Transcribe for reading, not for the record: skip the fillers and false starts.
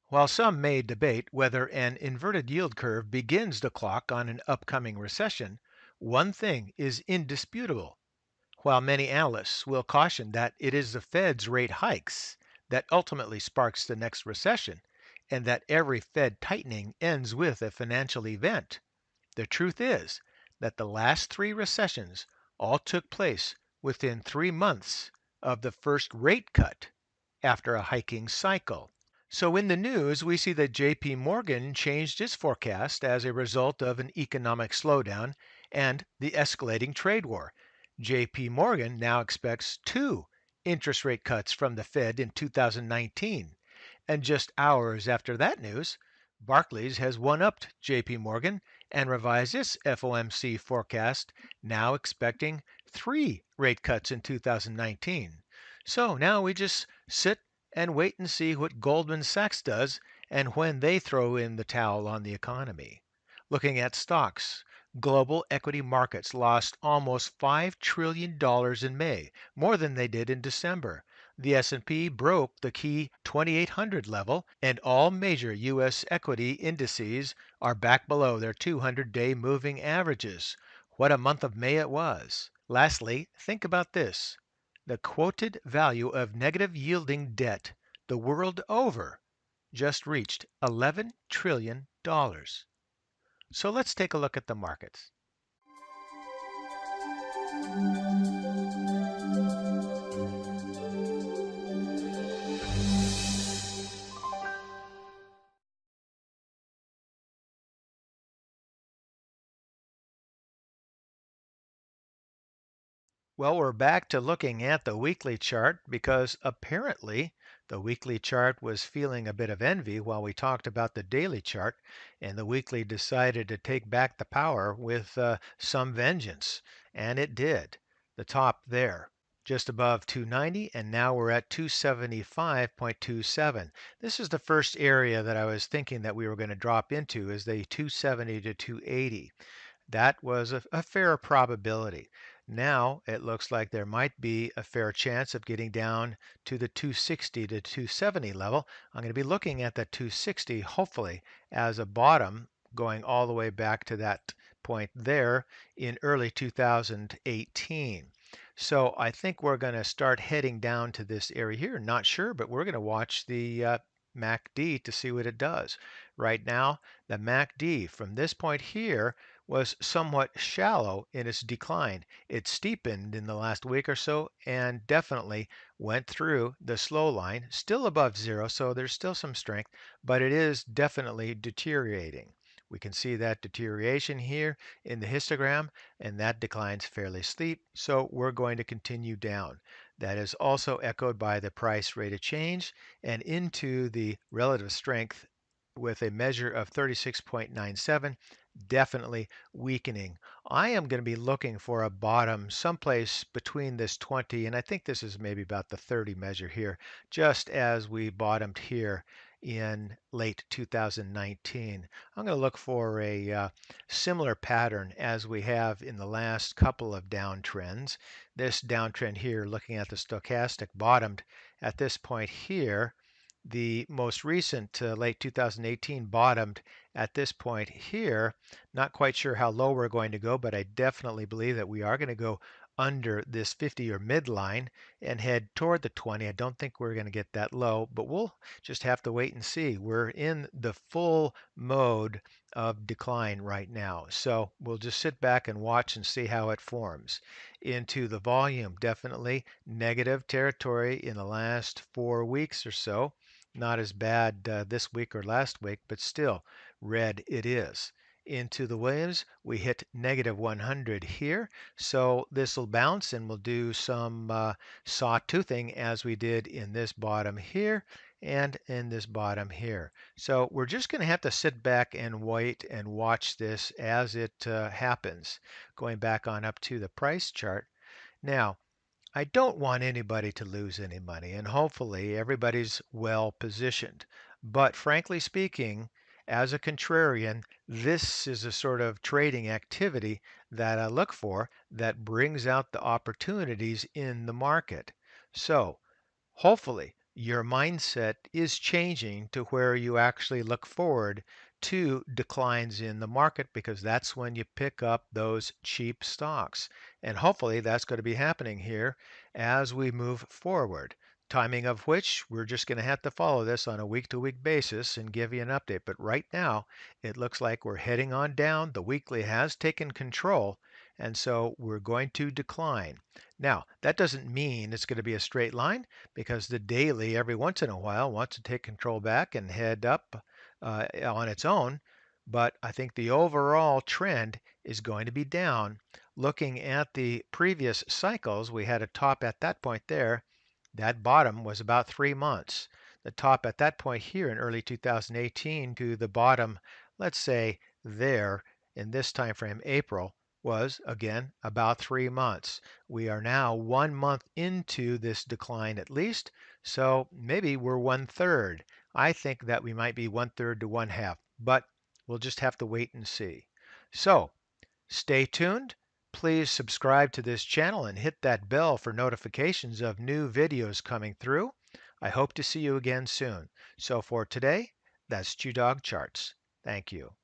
While some may debate whether an inverted yield curve begins the clock on an upcoming recession, one thing is indisputable. While many analysts will caution that it is the Fed's rate hikes that ultimately sparks the next recession, and that every Fed tightening ends with a financial event, the truth is that the last three recessions all took place within 3 months of the first rate cut after a hiking cycle. So in the news, we see that JP Morgan changed its forecast as a result of an economic slowdown and the escalating trade war. JP Morgan now expects two interest rate cuts from the Fed in 2019. And just hours after that news, Barclays has one-upped JP Morgan and revised its FOMC forecast, now expecting three rate cuts in 2019. So now we just sit and wait and see what Goldman Sachs does and when they throw in the towel on the economy. Looking at stocks, global equity markets lost almost $5 trillion in May, more than they did in December. The S&P broke the key 2800 level and all major US equity indices are back below their 200-day moving averages. What a month of May it was. Lastly, think about this. The quoted value of negative yielding debt the world over just reached $11 trillion. So let's take a look at the markets. Well, we're back to looking at the weekly chart because apparently the weekly chart was feeling a bit of envy while we talked about the daily chart, and the weekly decided to take back the power with some vengeance, and it did. The top there, just above 290, and now we're at 275.27. This is the first area that I was thinking that we were going to drop into is the 270 to 280. That was a fair probability. Now it looks like there might be a fair chance of getting down to the 260 to 270 level. I'm going to be looking at the 260 hopefully as a bottom going all the way back to that point there in early 2018. So I think we're going to start heading down to this area here. Not sure, but we're going to watch the MACD to see what it does. Right now, the MACD from this point here was somewhat shallow in its decline. It steepened in the last week or so and definitely went through the slow line, still above zero, so there's still some strength, but it is definitely deteriorating. We can see that deterioration here in the histogram, and that decline's fairly steep, so we're going to continue down. That is also echoed by the price rate of change and into the relative strength with a measure of 36.97, definitely weakening. I am going to be looking for a bottom someplace between this 20 and I think this is maybe about the 30 measure here, just as we bottomed here in late 2019. I'm going to look for a similar pattern as we have in the last couple of downtrends. This downtrend here, looking at the stochastic, bottomed at this point here. The most recent late 2018 bottomed at this point here. Not quite sure how low we're going to go, but I definitely believe that we are going to go under this 50-year midline and head toward the 20. I don't think we're going to get that low, but we'll just have to wait and see. We're in the full mode of decline right now. So we'll just sit back and watch and see how it forms. Into the volume, definitely negative territory in the last 4 weeks or so. Not as bad this week or last week, but still red it is. Into the Williams, we hit negative 100 here. So this will bounce and we'll do some sawtoothing as we did in this bottom here and in this bottom here. So we're just going to have to sit back and wait and watch this as it happens. Going back on up to the price chart. Now, I don't want anybody to lose any money, and hopefully everybody's well positioned. But frankly speaking, as a contrarian, this is a sort of trading activity that I look for that brings out the opportunities in the market. So hopefully your mindset is changing to where you actually look forward to declines in the market because that's when you pick up those cheap stocks. And hopefully that's going to be happening here as we move forward. Timing of which we're just going to have to follow this on a week to week basis and give you an update. But right now, it looks like we're heading on down. The weekly has taken control, and so we're going to decline. Now, that doesn't mean it's going to be a straight line because the daily every once in a while wants to take control back and head up on its own. But I think the overall trend is going to be down. Looking at the previous cycles, we had a top at that point there. That bottom was about 3 months. The top at that point here in early 2018 to the bottom, let's say there in this time frame, April, was again about 3 months. We are now 1 month into this decline at least, so maybe we're 1/3. I think that we might be 1/3 to 1/2, but we'll just have to wait and see. So stay tuned. Please subscribe to this channel and hit that bell for notifications of new videos coming through. I hope to see you again soon. So for today, that's ChewDog Charts. Thank you.